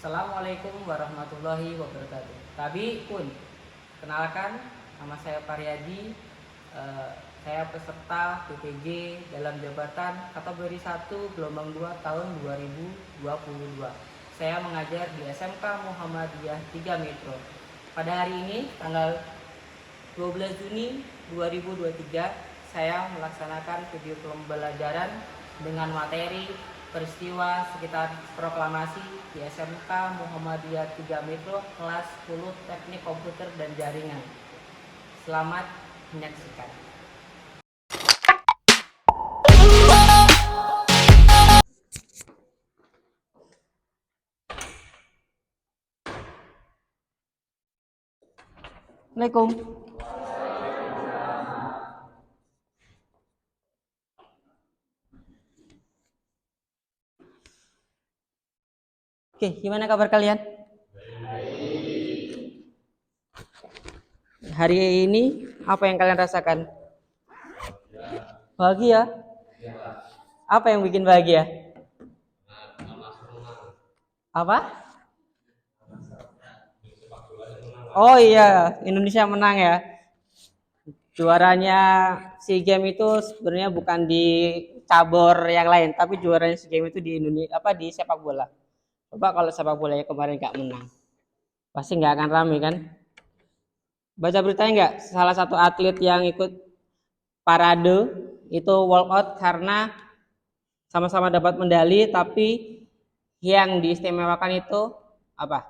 Assalamualaikum warahmatullahi wabarakatuh. Tabi pun, kenalkan, nama saya Paryadi. Saya peserta PPG dalam jabatan kategori 1 gelombang 2 tahun 2022. Saya mengajar di SMK Muhammadiyah 3 Metro. Pada hari ini, tanggal 12 Juni 2023, saya melaksanakan video pembelajaran dengan materi peristiwa sekitar proklamasi di SMK Muhammadiyah 3 Metro kelas 10 Teknik Komputer dan Jaringan. Selamat menyaksikan. Assalamualaikum. Oke, gimana kabar kalian? Hari ini apa yang kalian rasakan? Bahagia? Apa yang bikin bahagia? Apa? Oh iya, Indonesia menang ya. Juaranya SEA Games itu sebenarnya bukan di cabur yang lain, tapi juaranya SEA Games itu di Indonesia, di sepak bola. Coba kalau sepak bola ya kemarin nggak menang, pasti nggak akan ramai kan? Baca beritanya nggak? Salah satu atlet yang ikut parade itu walk out karena sama-sama dapat medali, tapi yang diistimewakan itu apa?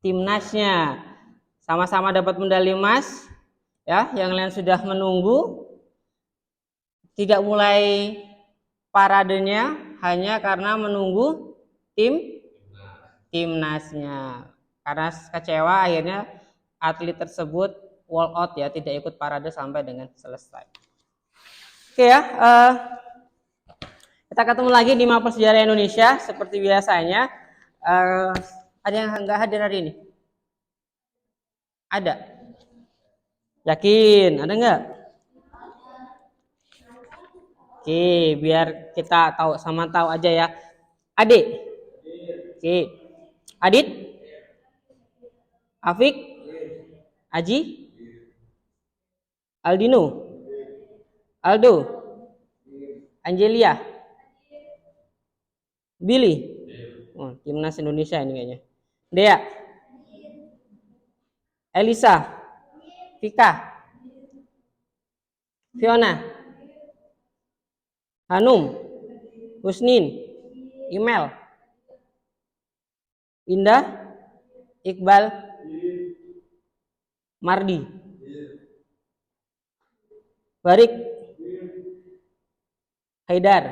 Timnasnya sama-sama dapat medali emas, ya. Yang lain sudah menunggu, tidak mulai paradenya hanya karena menunggu timnasnya. Karena kecewa akhirnya atlet tersebut walk out ya, tidak ikut parade sampai dengan selesai. Oke ya, kita ketemu lagi di Mapel Sejarah Indonesia seperti biasanya. Ada yang nggak hadir hari ini? Ada? Yakin? Ada nggak? Oke, biar kita tahu sama tahu aja ya. Adik? Oke. Adit? Afik? Aji? Aldino? Aldo? Angelia? Billy? Oh, timnas Indonesia ini kayaknya. Dea? Elisa? Vika? Fiona? Hanum? Husnin? Imel? Indah? Iqbal? Mardi? Barik? Haidar?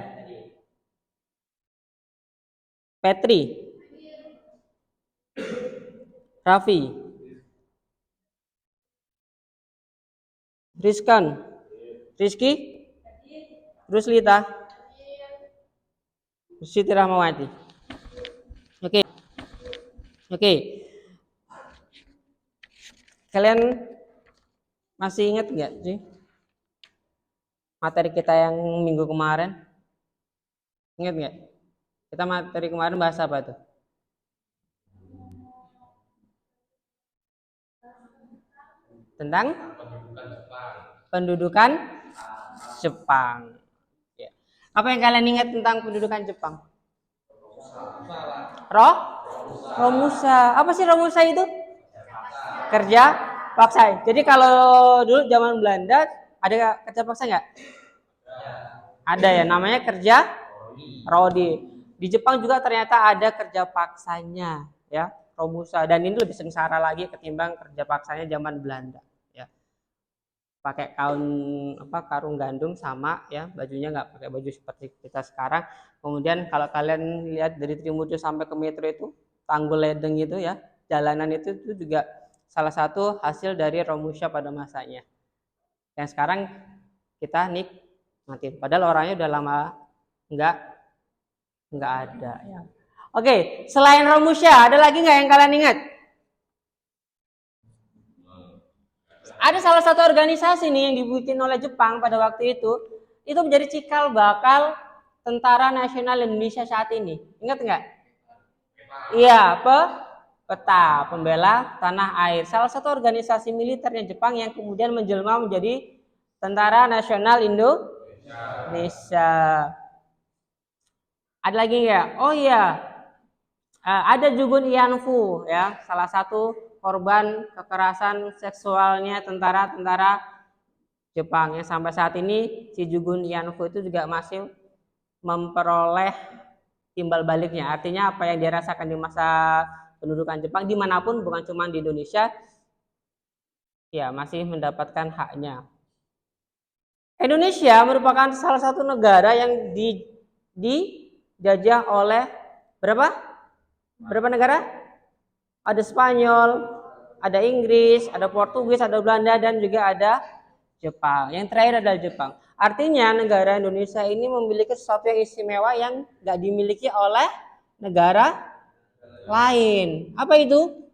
Petri? Raffi? Rizkan? Rizky? Ruslita? Siti Rahmawati. Oke. Kalian masih ingat nggak sih materi kita yang minggu kemarin? Ingat nggak? Kita materi kemarin bahas apa tuh? Tentang pendudukan Jepang. Ya. Apa yang kalian ingat tentang pendudukan Jepang? Romusa. Apa sih Romusa itu? Kerja paksa. Jadi kalau dulu zaman Belanda ada kerja paksa nggak? Ada ya, namanya kerja Rodi. Di Jepang juga ternyata ada kerja paksanya, ya, Romusa. Dan ini lebih sengsara lagi ketimbang kerja paksanya zaman Belanda. Pakai karung gandum sama ya, bajunya nggak pakai baju seperti kita sekarang. Kemudian kalau kalian lihat dari Trimurjo sampai ke Metro itu Tanggul Ledeng itu ya, jalanan itu juga salah satu hasil dari Romusha pada masanya. Yang sekarang kita nikmatin, padahal orangnya udah lama nggak ada ya. Oke, selain Romusha ada lagi nggak yang kalian ingat? Ada salah satu organisasi nih yang dibikin oleh Jepang pada waktu itu menjadi cikal bakal Tentara Nasional Indonesia saat ini. Ingat nggak? Iya, peta pembela tanah air. Salah satu organisasi militernya Jepang yang kemudian menjelma menjadi Tentara Nasional Indonesia. Ada lagi nggak? Oh iya, ada Jugun Ianfu ya, salah satu korban kekerasan seksualnya tentara-tentara Jepang yang sampai saat ini si Jugun Ianfu itu juga masih memperoleh timbal baliknya. Artinya apa yang dirasakan di masa pendudukan Jepang dimanapun, bukan cuma di Indonesia, ya masih mendapatkan haknya. Indonesia merupakan salah satu negara yang dijajah oleh berapa? Berapa negara? Ada Spanyol, ada Inggris, ada Portugis, ada Belanda, dan juga ada Jepang. Yang terakhir adalah Jepang. Artinya negara Indonesia ini memiliki sesuatu yang istimewa yang nggak dimiliki oleh negara lain. Apa itu?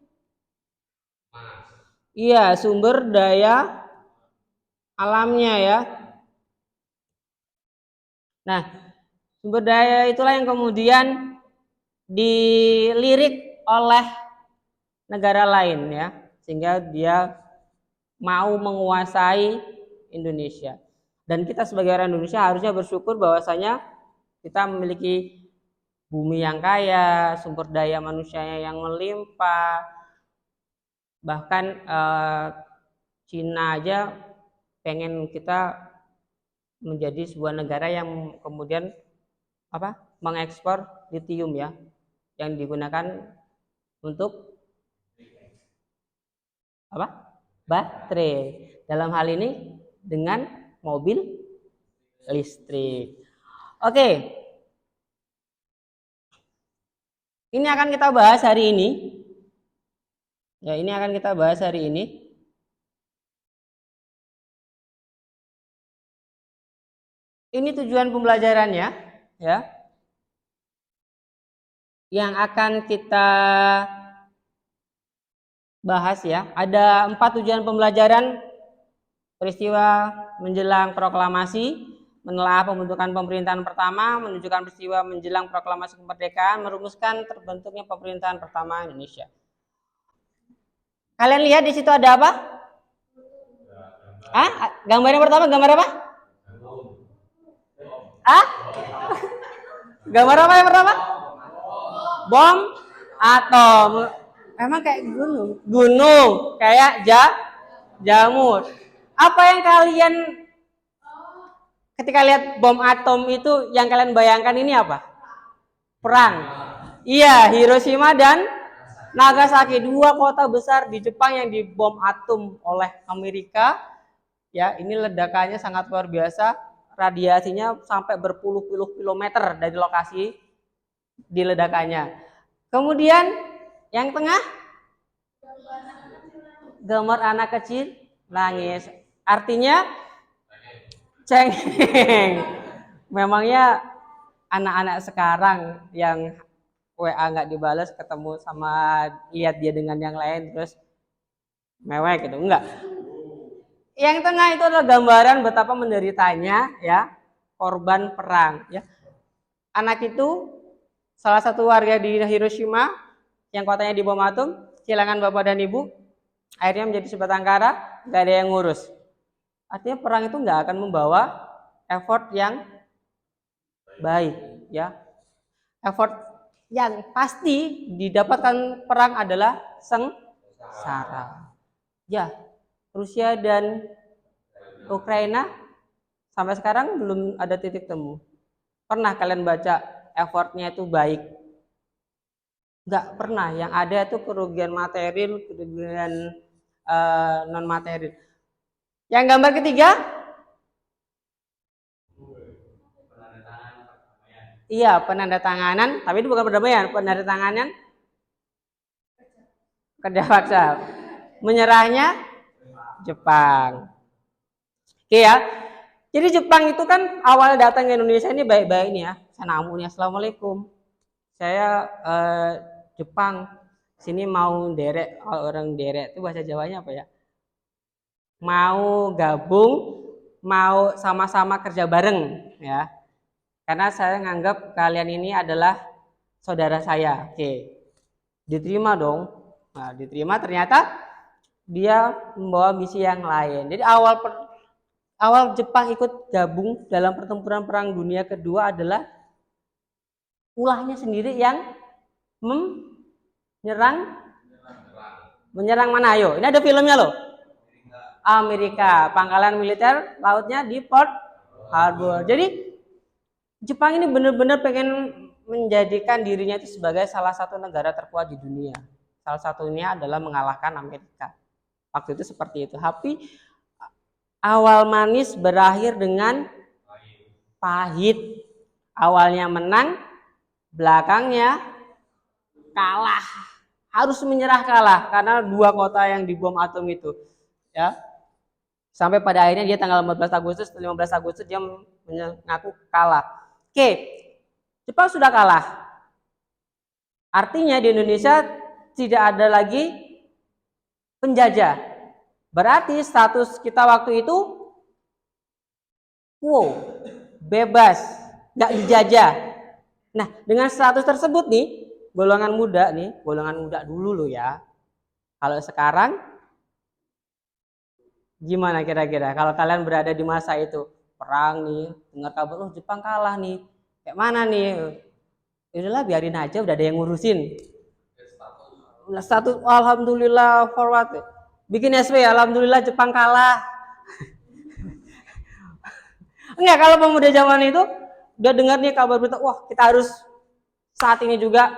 Iya, sumber daya alamnya ya. Nah, sumber daya itulah yang kemudian dilirik oleh negara lain ya, sehingga dia mau menguasai Indonesia. Dan kita sebagai orang Indonesia harusnya bersyukur bahwasanya kita memiliki bumi yang kaya, sumber daya manusianya yang melimpah. Bahkan Cina aja pengen kita menjadi sebuah negara yang kemudian mengekspor litium ya, yang digunakan untuk baterai. Dalam hal ini dengan mobil listrik. Oke. Ini akan kita bahas hari ini. Ya, ini akan kita bahas hari ini. Ini tujuan pembelajarannya, ya. Yang akan kita bahas ya. Ada 4 tujuan pembelajaran: peristiwa menjelang proklamasi, menelaah pembentukan pemerintahan pertama, menunjukkan peristiwa menjelang proklamasi kemerdekaan, merumuskan terbentuknya pemerintahan pertama Indonesia. Kalian lihat di situ ada apa? Gambar yang pertama gambar apa? Gambar apa yang pertama? Bom atom. Emang kayak gunung, kayak jamur. Apa yang kalian ketika lihat bom atom itu yang kalian bayangkan ini apa? Perang. Iya, Hiroshima dan Nagasaki, 2 kota besar di Jepang yang dibom atom oleh Amerika. Ya, ini ledakannya sangat luar biasa. Radiasinya sampai berpuluh-puluh kilometer dari lokasi di ledakannya. Kemudian yang tengah gambar anak kecil nangis. Artinya cengeng. Memangnya anak-anak sekarang yang WA nggak dibalas, ketemu sama lihat dia dengan yang lain terus mewek gitu, enggak. Yang tengah itu adalah gambaran betapa menderitanya ya korban perang ya. Anak itu salah satu warga di Hiroshima yang kotanya dibom atom, kehilangan bapak dan ibu, akhirnya menjadi sebatang kara, nggak ada yang ngurus. Artinya perang itu nggak akan membawa effort yang baik ya. Effort yang pasti didapatkan perang adalah sengsara. Ya, Rusia dan Ukraina sampai sekarang belum ada titik temu. Pernah kalian baca effortnya itu baik? Nggak pernah. Yang ada itu kerugian material, kerugian non material. Yang gambar ketiga, iya, penandatanganan, tapi itu bukan perdamaian, penandatanganan kerja paksa. Menyerahnya Jepang. Oke ya. Jadi Jepang itu kan awal datang ke Indonesia ini baik-baik nih ya. Assalamualaikum, assalamualaikum. Saya Jepang sini mau derek, orang derek itu bahasa Jawanya apa ya? Mau gabung, mau sama-sama kerja bareng ya. Karena saya nganggap kalian ini adalah saudara saya. Oke. Diterima dong. Nah, diterima ternyata dia membawa misi yang lain. Jadi awal Jepang ikut gabung dalam pertempuran Perang Dunia Kedua adalah ulahnya sendiri yang menyerang mana? Ayo, ini ada filmnya loh. Amerika, pangkalan militer lautnya di Port Harbor. Jadi Jepang ini benar-benar pengen menjadikan dirinya itu sebagai salah satu negara terkuat di dunia. Salah satunya adalah mengalahkan Amerika. Waktu itu seperti itu. Tapi awal manis berakhir dengan pahit. Awalnya menang, belakangnya kalah. Harus menyerah kalah karena 2 kota yang dibom atom itu. Ya. Sampai pada akhirnya dia tanggal 15 Agustus dia mengaku kalah. Oke, Jepang sudah kalah. Artinya di Indonesia tidak ada lagi penjajah. Berarti status kita waktu itu bebas, nggak dijajah. Nah, dengan status tersebut nih, golongan muda dulu loh ya. Kalau sekarang gimana kira-kira kalau kalian berada di masa itu? Perang nih, dengar kabar Jepang kalah nih. Kayak mana nih? Udahlah biarin aja, udah ada yang ngurusin. Status alhamdulillah forward. Bikin SP alhamdulillah Jepang kalah. Enggak, kalau pemuda zaman itu udah dengar nih kabar berita, wah kita harus saat ini juga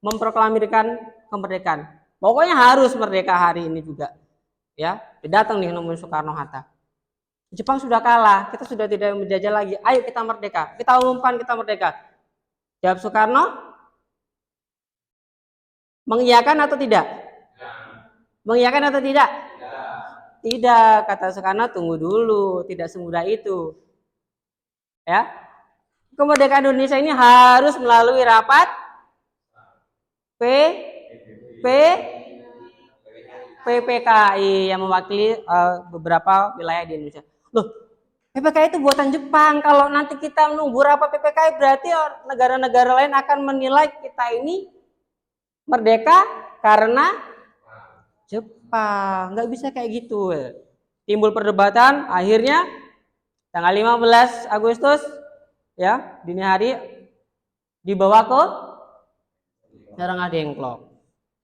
memproklamirkan kemerdekaan. Pokoknya harus merdeka hari ini juga. Ya, datang nih nemuin Soekarno Hatta. Jepang sudah kalah, kita sudah tidak menjajah lagi. Ayo kita merdeka, kita umumkan kita merdeka. Jawab Soekarno, mengiyakan atau tidak? Mengiyakan atau tidak? Tidak, kata Soekarno, tunggu dulu, tidak semudah itu. Ya, kemerdekaan Indonesia ini harus melalui rapat PPKI yang mewakili beberapa wilayah di Indonesia. Loh, PPKI itu buatan Jepang. Kalau nanti kita menunggu rapat PPKI berarti negara-negara lain akan menilai kita ini merdeka karena Jepang. Nggak bisa kayak gitu. Timbul perdebatan, akhirnya tanggal 15 Agustus ya, dini hari dibawa ke Serangga Dengklok.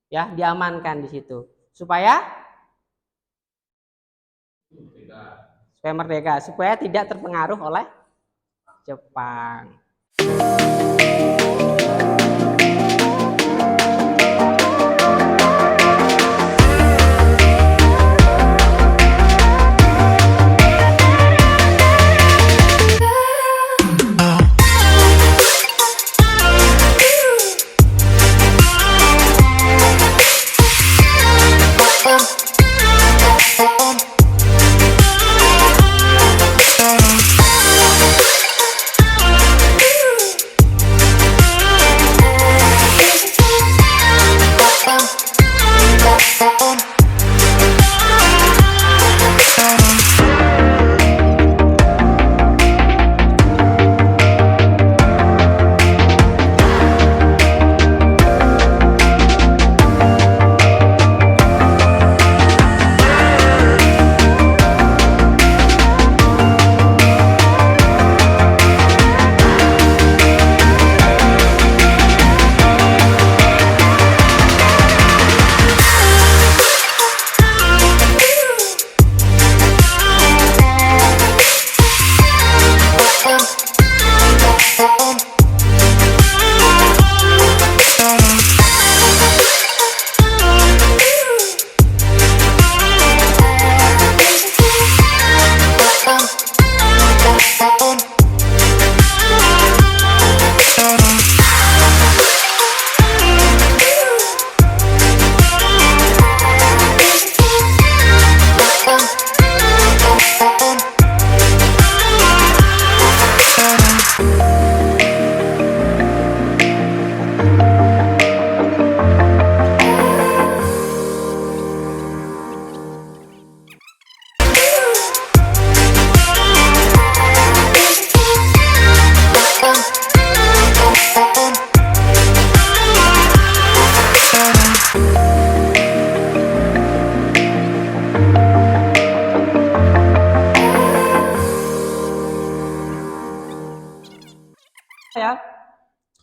Ya, diamankan di situ. Supaya merdeka, supaya tidak terpengaruh oleh Jepang.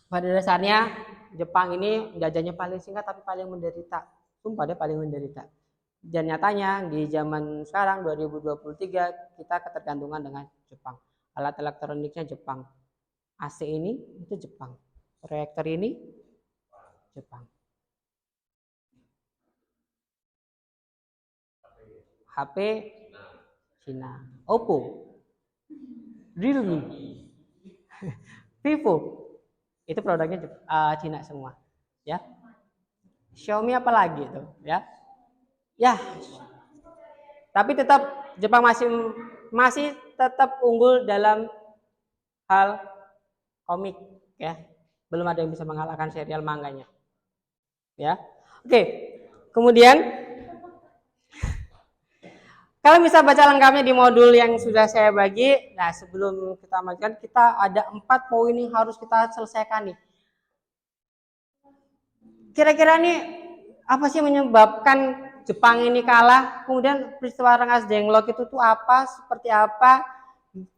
Pada dasarnya Jepang ini jajahnya paling singkat tapi paling menderita. Sumpah dia paling menderita. Dan nyatanya di zaman sekarang 2023 kita ketergantungan dengan Jepang. Alat elektroniknya Jepang. AC ini itu Jepang. Reaktor ini Jepang. HP Cina. Oppo. Realme. Vivo. Itu produknya Cina semua. Ya. Xiaomi apa lagi itu, ya? Ya. Tapi tetap Jepang masih tetap unggul dalam hal komik, ya. Belum ada yang bisa mengalahkan serial manganya. Ya. Oke. Kemudian kalian bisa baca lengkapnya di modul yang sudah saya bagi. Nah, sebelum kita lanjutkan, kita ada 4 poin yang harus kita selesaikan nih. Kira-kira nih apa sih menyebabkan Jepang ini kalah? Kemudian peristiwa Rengas Dengklok itu tuh apa? Seperti apa?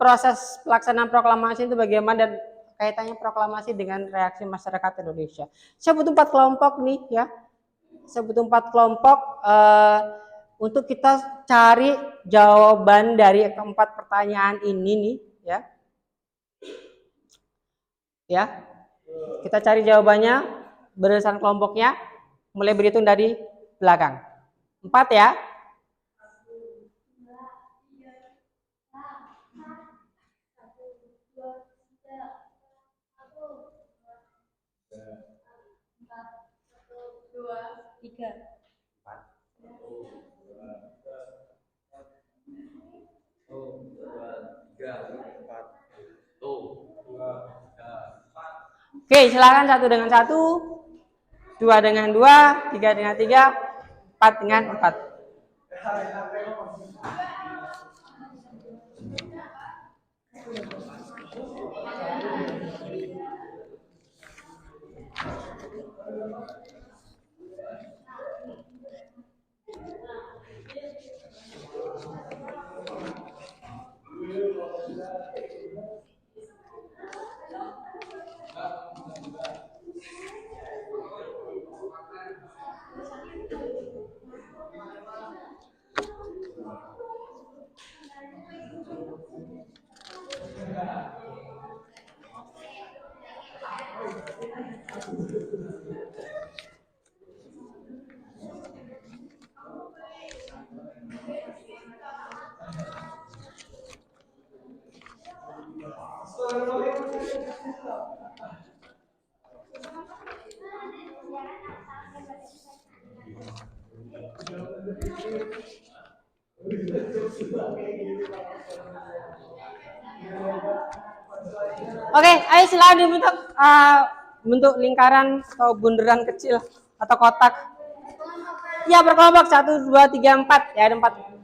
Proses pelaksanaan proklamasi itu bagaimana dan kaitannya proklamasi dengan reaksi masyarakat Indonesia. Saya butuh 4 kelompok nih, ya. Saya butuh 4 kelompok untuk kita cari jawaban dari keempat pertanyaan ini nih, ya. Ya. Kita cari jawabannya berdasarkan kelompoknya, mulai berhitung dari belakang. 4 ya. Oke, silakan 1 dengan 1, 2 dengan 2, 3 dengan 3, 4 dengan 4. Oke, ayo silakan dibentuk bentuk lingkaran atau bunderan kecil atau kotak. Ya, berkelompok 1, 2, 3, 4. Ya, ada 4.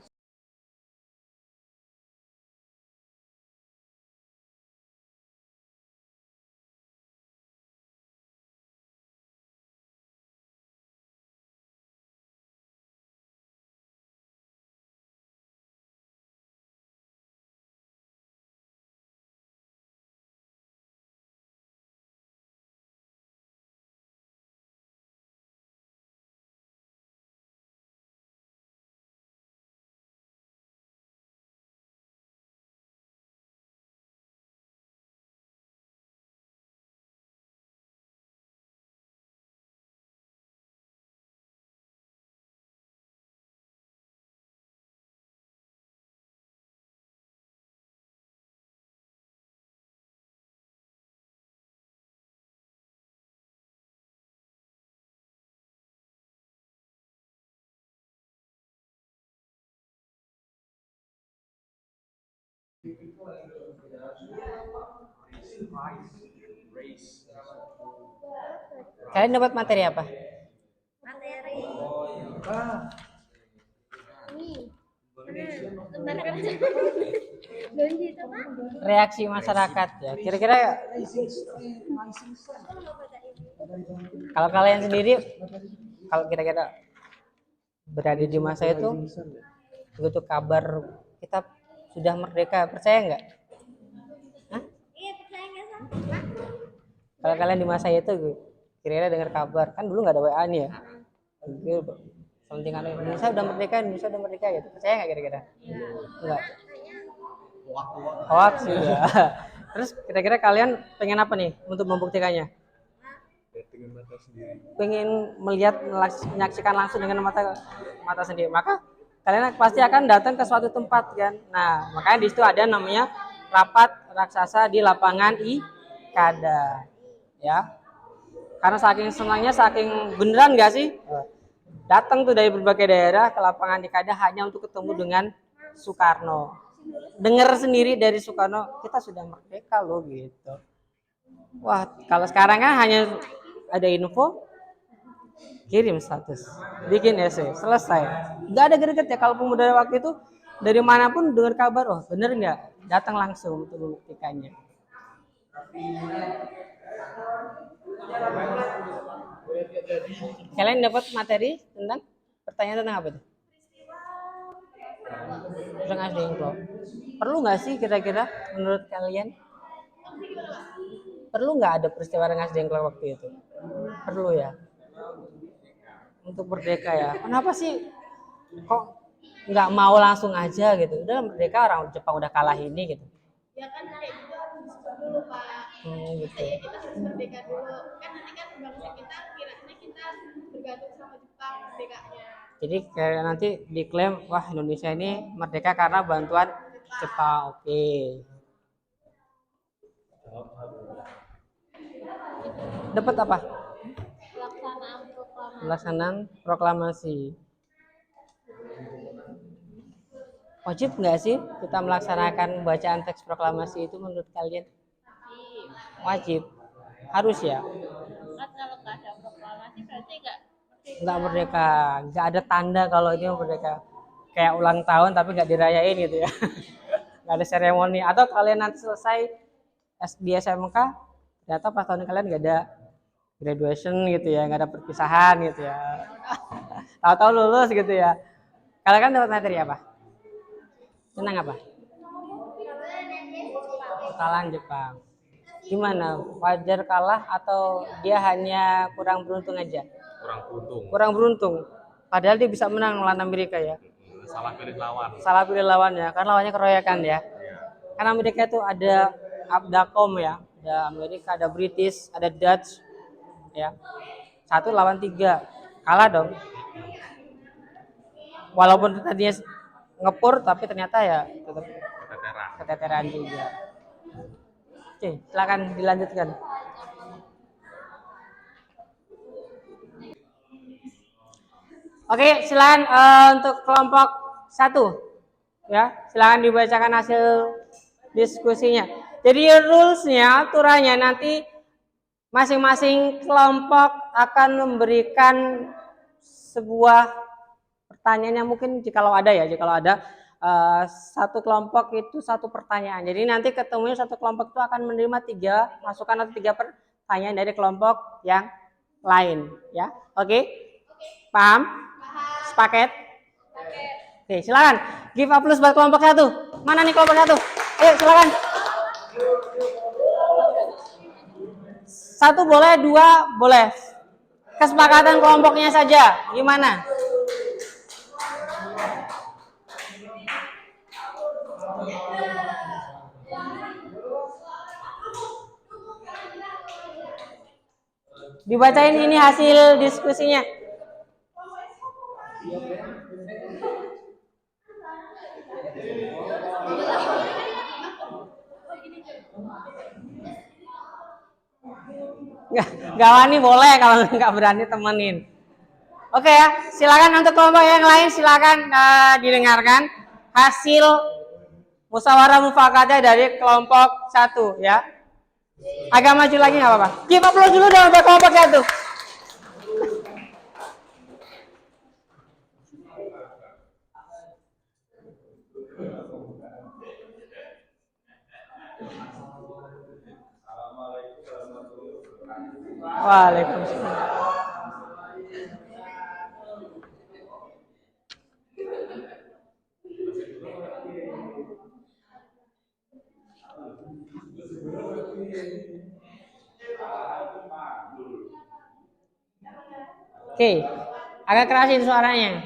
Kalian dapat materi apa? Materi Reaksi masyarakat, ya. Kira-kira kalau kalian sendiri, kalau kira-kira berada di masa itu, begitu kabar kita sudah merdeka, percaya nggak? Iya, percaya nggak, Sam? Kalau kalian di masa itu kira-kira dengar kabar, kan dulu nggak ada WA nih ya. Sementing Indonesia udah merdeka gitu. Percaya nggak kira-kira? Enggak. Hoax gitu ya. Terus kira-kira kalian pengen apa nih untuk membuktikannya? Dengan mata sendiri. Pengen melihat, menyaksikan langsung dengan mata sendiri. Maka kalian pasti akan datang ke suatu tempat kan. Nah, makanya di situ ada namanya rapat raksasa di lapangan Ikada. Ya. Karena saking senangnya, saking beneran nggak sih? Datang tuh dari berbagai daerah ke lapangan Ikada hanya untuk ketemu dengan Soekarno. Dengar sendiri dari Soekarno, kita sudah merdeka loh gitu. Wah, kalau sekarang kan hanya ada info, kirim status, bikin essay, selesai. Nggak ada greget ya. Kalau pemuda waktu itu dari manapun dengar kabar, oh bener nggak, datang langsung untuk membuktikannya. Kalian dapat materi tentang pertanyaan tentang apa itu? Tentang SD Angklong. Perlu nggak sih kira-kira menurut kalian? Perlu nggak ada peristiwa dengan SD Angklong waktu itu? Perlu ya. Untuk merdeka ya. Kenapa sih kok nggak mau langsung aja gitu? Udah merdeka, orang Jepang udah kalah ini gitu. Ya kan kayak gitu harus disebut dulu Pak. Gitu. Ya kita harus merdeka dulu. Kan nanti kan bangsa kita kiranya kita bergantung sama Jepang merdekanya. Jadi kayak nanti diklaim, wah Indonesia ini merdeka karena bantuan Jepang. Oke. Dapat apa? Pelaksanaan proklamasi. Wajib nggak sih kita melaksanakan bacaan teks proklamasi itu menurut kalian? Wajib. Harus ya? Kan kalau nggak ada proklamasi berarti Nggak merdeka. Nggak ada tanda kalau ini merdeka. Kayak ulang tahun tapi nggak dirayain gitu ya. Nggak ada seremoni. Atau kalian nanti selesai di SMK, ternyata pas tahun kalian nggak ada graduation gitu ya, nggak ada perpisahan gitu ya. Tahu-tahu lulus gitu ya. Kalian kan dapat materi apa? Senang apa? Kekalahan Jepang. Gimana? Wajar kalah atau dia hanya kurang beruntung aja? Kurang beruntung. Kurang beruntung. Padahal dia bisa menang melawan Amerika ya. Salah pilih lawan. Salah pilih lawannya, karena lawannya keroyokan ya. Karena Amerika itu ada Abdacom ya, ada Amerika, ada British, ada Dutch, ya. 1 lawan 3, kalah dong. Walaupun tadinya ngepur, tapi ternyata ya tetap keteteran juga. Oke, silakan dilanjutkan. Oke, silakan untuk kelompok 1. Ya, silakan dibacakan hasil diskusinya. Jadi rules-nya, aturannya nanti masing-masing kelompok akan memberikan sebuah pertanyaan yang mungkin jikalau ada satu kelompok itu satu pertanyaan. Jadi nanti ketemunya satu kelompok itu akan menerima 3 masukan atau 3 pertanyaan dari kelompok yang lain, ya. Oke? Paham? Sepaket? Oke, silakan. Give A+ buat kelompok 1. Mana nih kelompok 1? Ayo, silakan. 1 boleh, 2 boleh. Kesepakatan kelompoknya saja. Gimana? Dibacain ini hasil diskusinya. Nggak wani boleh, kalau nggak berani temenin. Oke ya, silakan untuk kelompok yang lain, silakan didengarkan hasil musyawarah mufakadah dari kelompok 1 ya. Agak maju lagi nggak apa-apa. Kita upload dulu dong untuk kelompok 1. Waalaikumsalam. Oke, agak kerasin suaranya.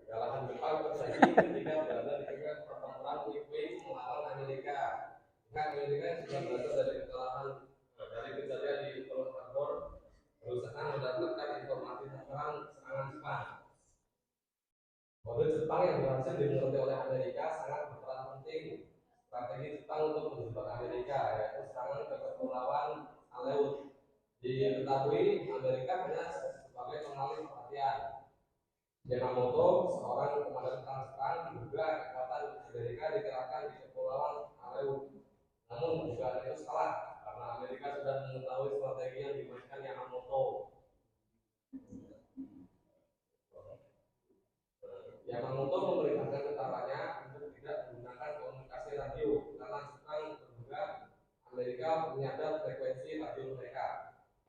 Kekalahan Jepang terjadi ketika Belanda dipegang pertempuran Midway melawan Amerika. Nah, Amerika sudah belajar dari kekalahan dari kejadian di Pearl Harbor, berusaha mendapatkan informasi tentang serangan Jepang. Kode Jepang yang berhasil dimengerti oleh Amerika sangat berperan penting. Strategi Jepang untuk menjebak Amerika, yaitu serangan ke kepulauan Aleut. Diketahui Amerika hanya sebagai pengalih perhatian. Yamamoto, seorang komandan perang Jepang, diduga kekuatan Amerika dikerahkan di kepulauan Aleut. Namun dugaan itu salah karena Amerika sudah mengetahui strategi yang dimainkan Yamamoto. Yamamoto memerintahkan tentaranya untuk tidak menggunakan komunikasi radio karena Jepang terduga Amerika menyadap frekuensi radio mereka.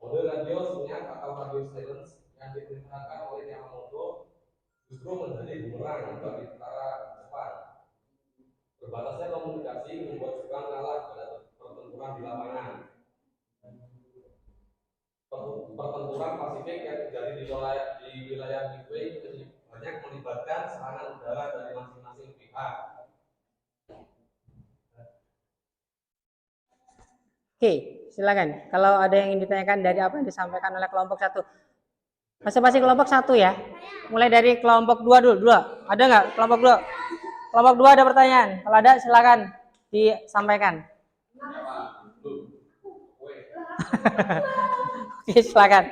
Kode radio sebenarnya atau radio silence yang diperintahkan oleh Yamamoto justru menjadi bumerang bagi tentara Jepang. Terbatasnya komunikasi membuat Jepang kalah pada pertempuran di lapangan. Pertempuran Pasifik yang terjadi di wilayah Midway banyak melibatkan serangan udara dari masing-masing pihak. Oke, silakan. Kalau ada yang ingin ditanyakan dari apa yang disampaikan oleh kelompok 1. Masing-masing kelompok 1 ya. Mulai dari kelompok 2 dulu. 2. Ada nggak kelompok 2? Kelompok 2 ada pertanyaan. Kalau ada silakan disampaikan. Oke, silakan.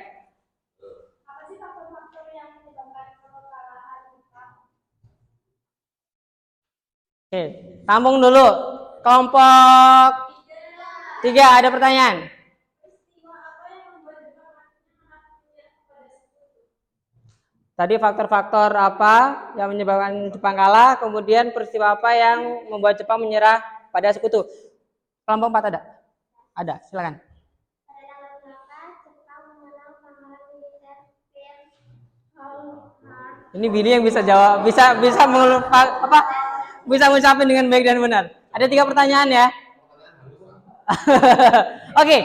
Apa sih faktor-faktor yang menyebabkan kekalahan Jepang? Oke, tampung dulu. Kelompok 3 ada pertanyaan. Tadi faktor-faktor apa yang menyebabkan Jepang kalah, kemudian peristiwa apa yang membuat Jepang menyerah pada sekutu. Kelompok 4 ada? Ada, silakan. Pada tanggal berapa Jepang menang pameran militer Pearl Harbor? Ini Billy yang bisa jawab, bisa bisa mengucapkan dengan baik dan benar. Ada 3 pertanyaan ya. Oke,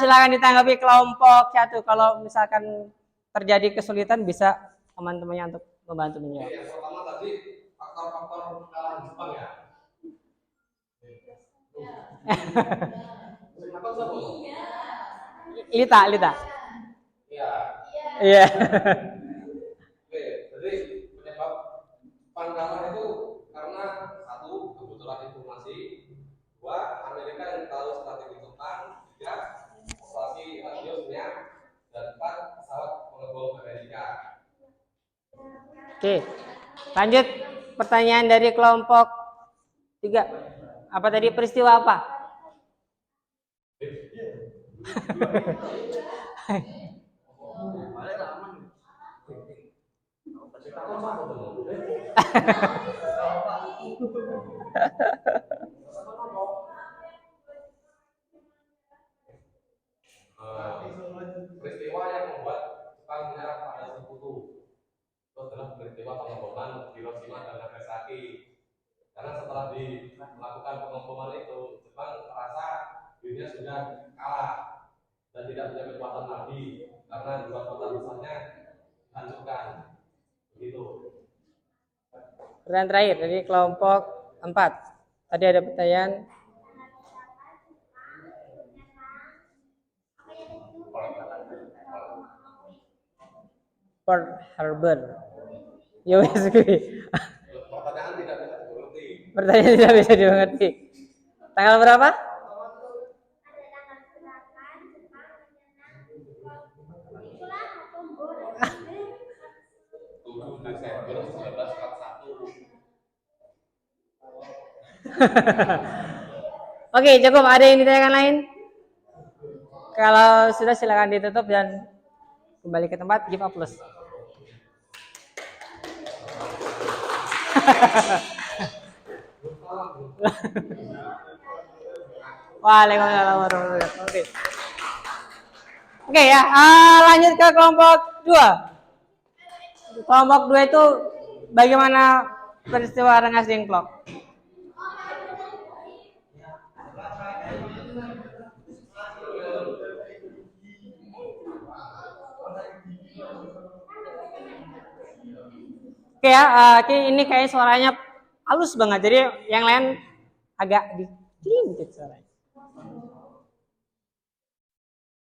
silakan ditanggapi kelompok 1. Kalau misalkan terjadi kesulitan bisa teman-temannya untuk membantu menjawab. Yang pertama tadi faktor-faktor kekalahan Jepang ya. Kenapa saya Lita, Lita. Iya. Iya. Oke, jadi penyebab pangkalan itu karena satu kebocoran informasi, dua Amerika yang tahu strategi Jepang, tiga operasi radiosnya, dan empat pesawat pengebom Amerika. Oke. Lanjut pertanyaan dari kelompok 3. Apa tadi peristiwa apa? Peristiwa yang membuat Jepang menyerah pada Sekutu itu adalah peristiwa pengeboman Hiroshima dan Nagasaki. Karena setelah melakukan pengeboman itu, Jepang merasa dirinya sudah kalah dan tidak punya kekuatan lagi karena dua kota besarnya dihancurkan. Begitu. Pertanyaan terakhir dari kelompok 4. Tadi ada pertanyaan. Pearl Harbor. Yo, Pertanyaan tidak bisa dimengerti. pertanyaan tidak bisa dimengerti. Tanggal berapa? Desember 1941. Oke, cukup. Ada yang ditanyakan lain? Kalau sudah silakan ditutup dan kembali ke tempat. Give up plus. Waalaikumsalam warahmatullahi wabarakatuh. Oke ya, lanjut ke kelompok 2. Kelompok 2 itu bagaimana peristiwa Rengas Dengklok? Oke ya, ini kayak suaranya halus banget. Jadi yang lain agak dikit suaranya.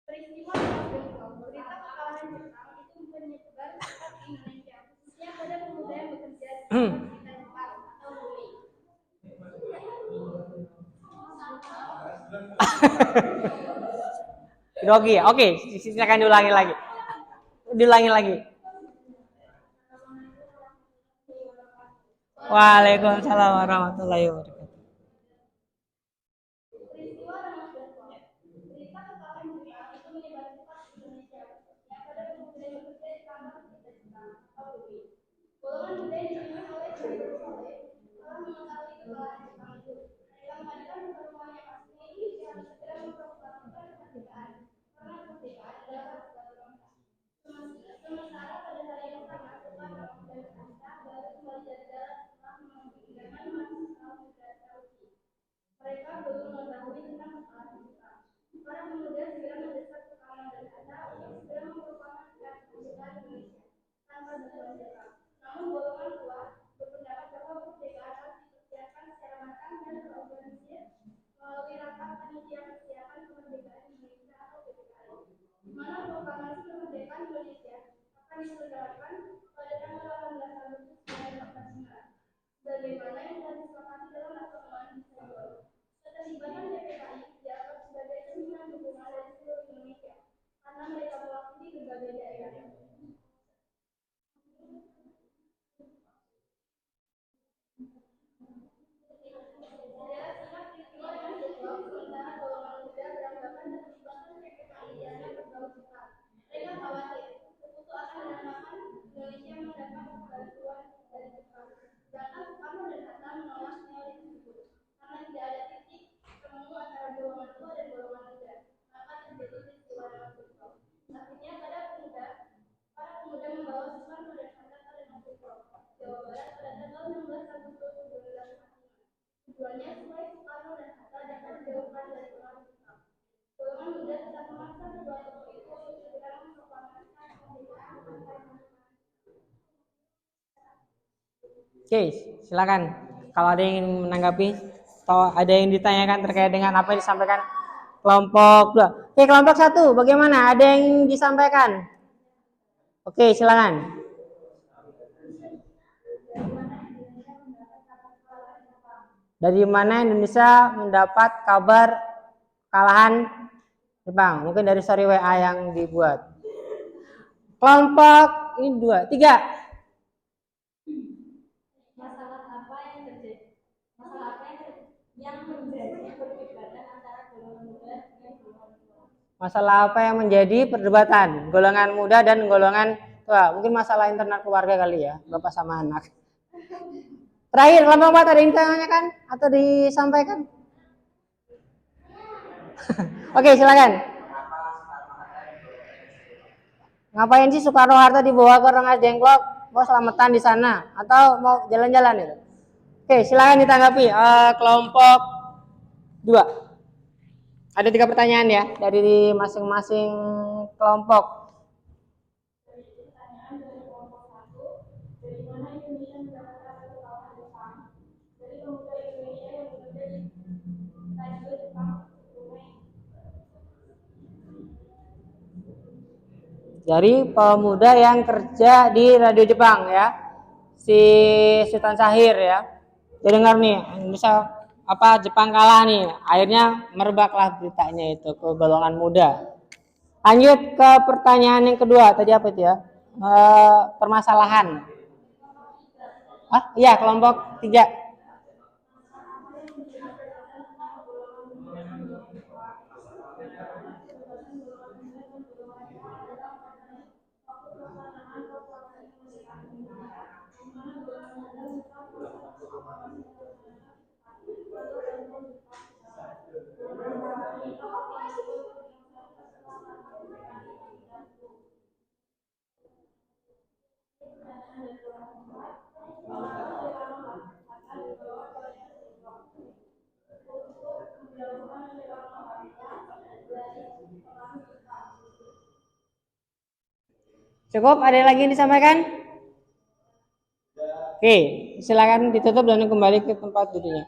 Peristiwa Rengas Dengklok, berita kekalahan Jepang itu menyebar di Indonesia, khususnya pada pemuda yang bekerja di kita Jepang atau bully. Grogi ya? Oke, silakan diulangi lagi. Diulangi lagi. Waalaikumsalam warahmatullahi wabarakatuh. Peristiwa Rengas Dengklok, berita kekalahan Jepang itu menyebar cepat di Indonesia, khususnya pada pemuda yang bekerja di kantor kita Jepang atau bully. Golongan muda yang dipimpin oleh Syariful Soleh telah mengetahui kekalahan Jepang itu. Mereka mengadakan pertemuan yang pasti yang harus segera memproklamasikan kemerdekaan, karena kemerdekaan adalah hak segala bangsa. Sementara pada hari yang sama, setelah dan Asia baru kembali dari darat setelah mengambil undangan masuk tahun Saudi. Mereka belum mengetahui tentang kekalahan Jepang. Para pemuda segera mendesak Soekarno dan Hatta untuk segera memproklamasikan kemerdekaan Indonesia tanpa bantuan Jepang. Namun golongan tua berpendapat bahwa kemerdekaan harus dipersiapkan secara matang dan terorganisir melalui rapat panitia persiapan kemerdekaan Indonesia atau PPKI, di mana proklamasi kemerdekaan Indonesia akan diselenggarakan pada tanggal 18 Agustus 1945, sebagaimana yang telah disepakati dalam pertemuan di Saigon. Keterlibatan PPKI dianggap sebagai cerminan dukungan dari seluruh Indonesia karena mereka mewakili berbagai daerah. Sementara golongan muda beranggapan keterlibatan PPKI dianggap berbau Jepang. Mereka khawatir Sekutu akan menamakan Indonesia mendapat bantuan dari Jepang. Sedangkan Soekarno dan Hatta menolak teori tersebut karena tidak ada titik temu antara golongan tua dan golongan muda. Maka terjadi peristiwa Rengas Dengklok. Akhirnya para pemuda membawa Soekarno dan Hatta ke Rengas Dengklok, Jawa Barat pada tanggal 16 Agustus 1945. Tujuannya supaya Soekarno dan Hatta dapat dijauhkan dari pengaruh Jepang. Golongan muda tetap memaksa kedua tokoh itu untuk segera memproklamasikan kemerdekaan tanpa pengaruh. Oke, silakan. Kalau ada yang ingin menanggapi atau ada yang ditanyakan terkait dengan apa yang disampaikan kelompok 2. Oke, kelompok 1, bagaimana? Ada yang disampaikan? Oke, silakan. Dari mana Indonesia mendapat kabar kekalahan Jepang? Mungkin dari story WA yang dibuat. Kelompok ini 2, 3. Masalah apa yang terjadi? Masalah apa yang menjadi perdebatan antara golongan muda dengan golongan tua? Masalah apa yang menjadi perdebatan golongan muda dan golongan tua? Mungkin masalah internal keluarga kali ya, bapak sama anak. Terakhir, kelompok 4 ada yang ditanyakan atau disampaikan? Oke, silakan. Ngapain sih Soekarno-Hatta dibawa ke Rengas Dengklok? Mau selamatan di sana atau mau jalan-jalan itu? Oke, silakan ditanggapi. Kelompok 2. Ada 3 pertanyaan ya dari masing-masing kelompok. Pertanyaan dari kelompok 1, dari mana Indonesia mendapatkan kekalahan Jepang? Dari pemuda Indonesia yang bekerja di radio Jepang Dumai. Dari pemuda yang kerja di radio Jepang ya, si Sultan Syahir ya. Dia dengar nih Indonesia Jepang kalah nih, akhirnya merebaklah beritanya itu ke golongan muda. Lanjut ke pertanyaan yang kedua, tadi apa itu ya? Permasalahan. Iya, kelompok 3. Cukup? Ada lagi yang disampaikan? Oke, silakan ditutup dan kembali ke tempat duduknya.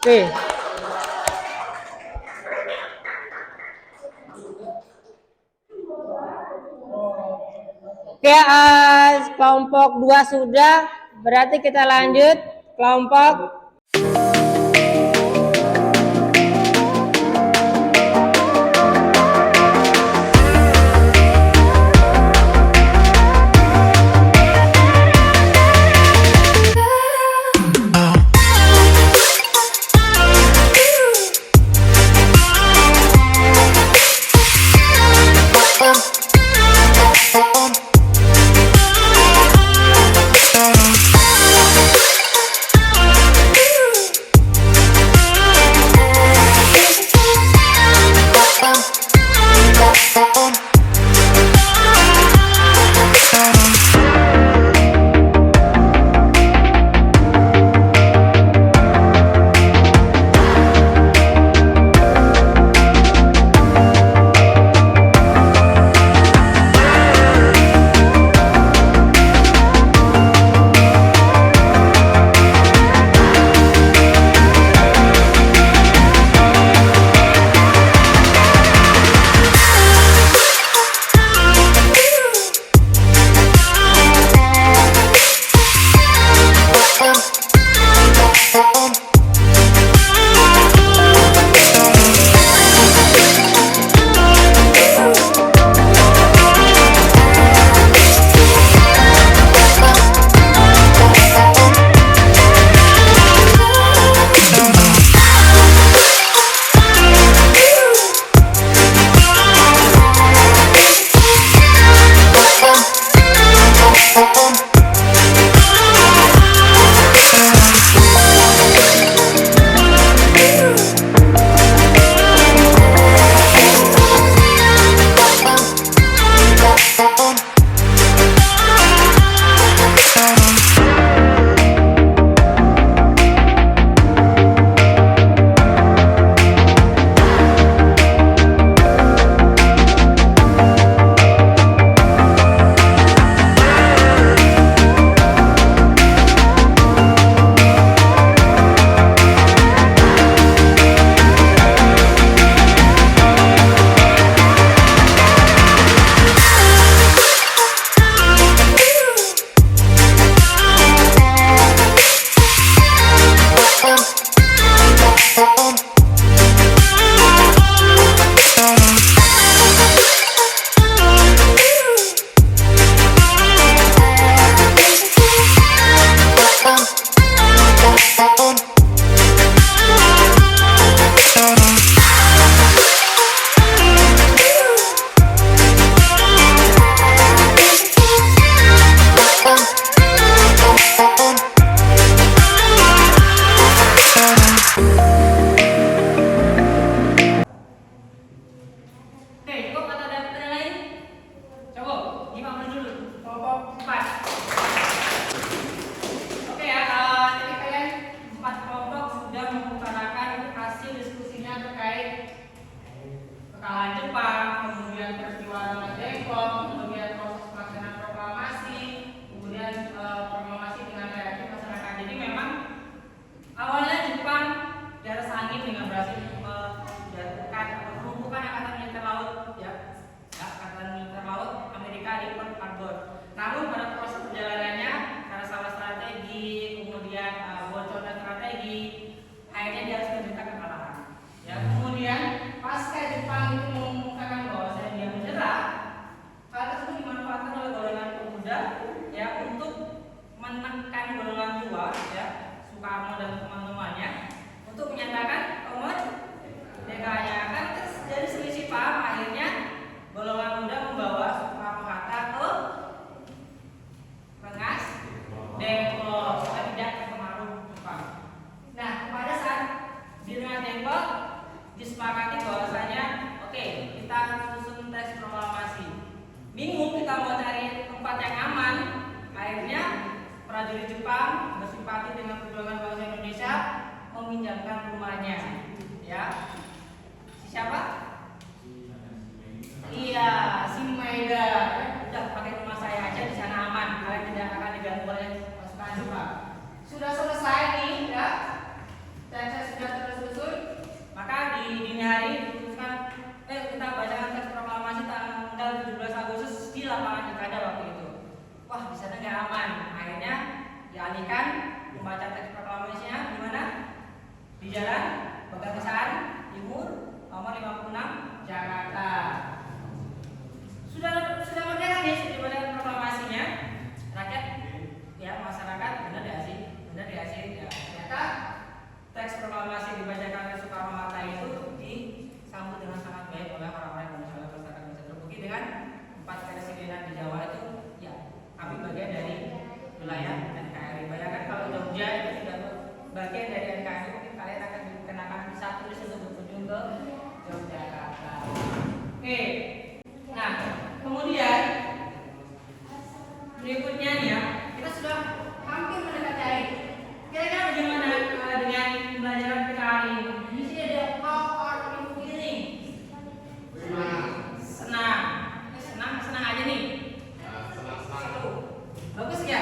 Oke. Oke, kelompok 2 sudah, berarti kita lanjut kelompok strategi, akhirnya dia harus menderita kekalahan. Ya, kemudian pasca Jepang itu mengumumkan bahwa dia menyerah, hal tersebut dimanfaatkan oleh golongan pemuda ya untuk menekan golongan tua ya, Soekarno dan teman-temannya untuk menyatakan kemerdekaannya. Kan terjadi selisih paham, akhirnya golongan muda membawa Soekarno-Hatta ke Rengas Dengklok supaya tidak terpengaruh Jepang. Nah, pada saat di Rengas Dengklok disepakati bahwasanya oke, kita susun teks proklamasi. Bingung kita mau cari tempat yang aman, akhirnya prajurit Jepang bersimpati dengan perjuangan bangsa Indonesia meminjamkan rumahnya. Ya, siapa? Iya, si Maeda. Udah pakai rumah saya aja, di sana aman, kalian tidak akan diganggu oleh pasukan Jepang. Sudah selesai nih, ya. Teks sudah tersusun. Maka di dini hari diputuskan, kita bacakan teks proklamasi tanggal 17 Agustus di lapangan Ikada waktu itu. Wah, di sana nggak aman. Akhirnya dialihkan membaca teks proklamasinya di mana? Di Jalan Pegangsaan Timur nomor 56 Jakarta. Sudah merdeka nih, sudah dibacakan proklamasinya. Rakyat ya, masyarakat benar dikasih ya. Ternyata teks proklamasi dibacakan oleh Soekarno-Hatta itu disambut dengan sangat baik oleh orang-orang Indonesia. Masyarakat bisa terbukti dengan 4 presidenan di Jawa itu ya, kami bagian dari wilayah NKRI. Bayangkan kalau Jogja itu tidak bagian dari NKRI, mungkin kalian akan dikenakan visa turis untuk berkunjung ke Yogyakarta. Oke. Nah, kemudian berikutnya nih ya, kita sudah hampir mendekati akhir. Kira-kira bagaimana dengan pembelajaran kita hari ini? Di sini ada how are you feeling? Senang. Senang aja nih. Seru. Bagus ya?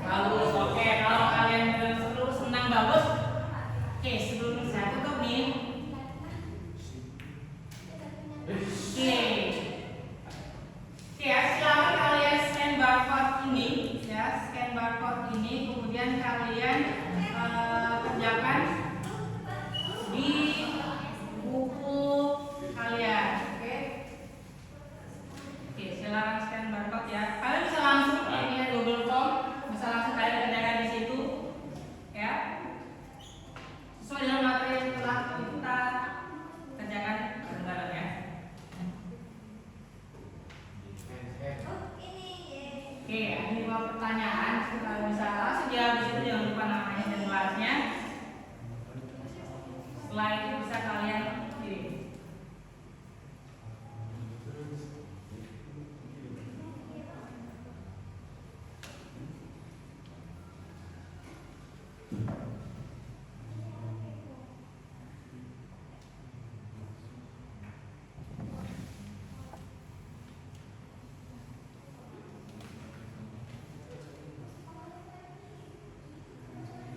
Bagus. Oke, kalau kalian bilang seru, senang, bagus. Oke, sebelum saya tutup nih. Oke. Ya, silakan kalian scan barcode ini, ya, scan barcode ini, kemudian kalian kerjakan di buku kalian, oke? Oke, silakan scan barcode ya. Kalian bisa langsung ini ya, Google Form, bisa langsung kalian kerjakan di situ, ya. Sesuai dengan materi yang telah kita kerjakan bareng-bareng ya. Oke, ini 5 pertanyaan. Kalau bisa langsung jawab di situ, jangan lupa namanya dan kelasnya. Setelah itu bisa kalian kirim.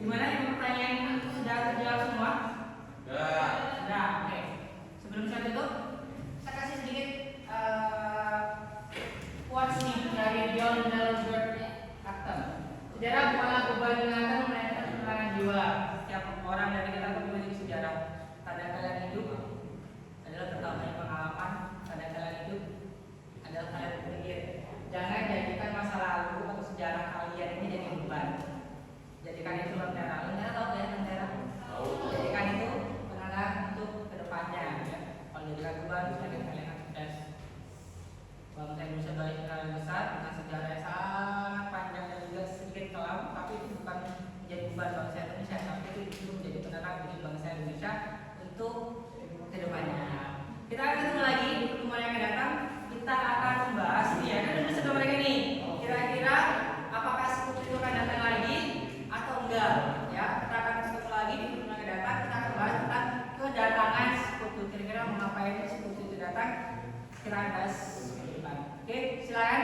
Gimana yang pertanyaan ini sudah terjawab semua? Sudah, oke. Sebelum saya tutup, saya kasih sedikit quotes nih dari John Delbert Acton. Sejarah bukanlah beban ingatan melainkan keterangan jiwa. Setiap orang dari kita memiliki sejarah. Kadang-kadang hidup adalah pertamanya pengalaman. Kadang-kadang hidup adalah kalian berpikir. Jangan jadikan masa lalu atau sejarah kalian ini jadi beban. Jadikan itu lentera. Lentera tahu ya, lentera? Jadikan itu pengarah untuk kedepannya ya. Kalau jadikan beban, kalian akan sukses. Bangsa Indonesia dari negara besar dengan sejarah yang sangat panjang dan juga sedikit kelam, tapi itu bukan menjadi beban bangsa Indonesia, tapi itu justru menjadi penerang bagi bangsa Indonesia untuk kedepannya. Kita akan ketemu lagi di pertemuan yang akan datang. Kita akan membahas ya, kan udah sudah mereka nih. Kira-kira apakah sekutu itu akan datang lagi atau enggak? Ya, kita akan ketemu lagi di pertemuan yang akan datang. Kita akan bahas tentang kedatangan sekutu. Kira-kira mengapa ini sekutu itu datang? Kita akan bahas. Oke, silakan.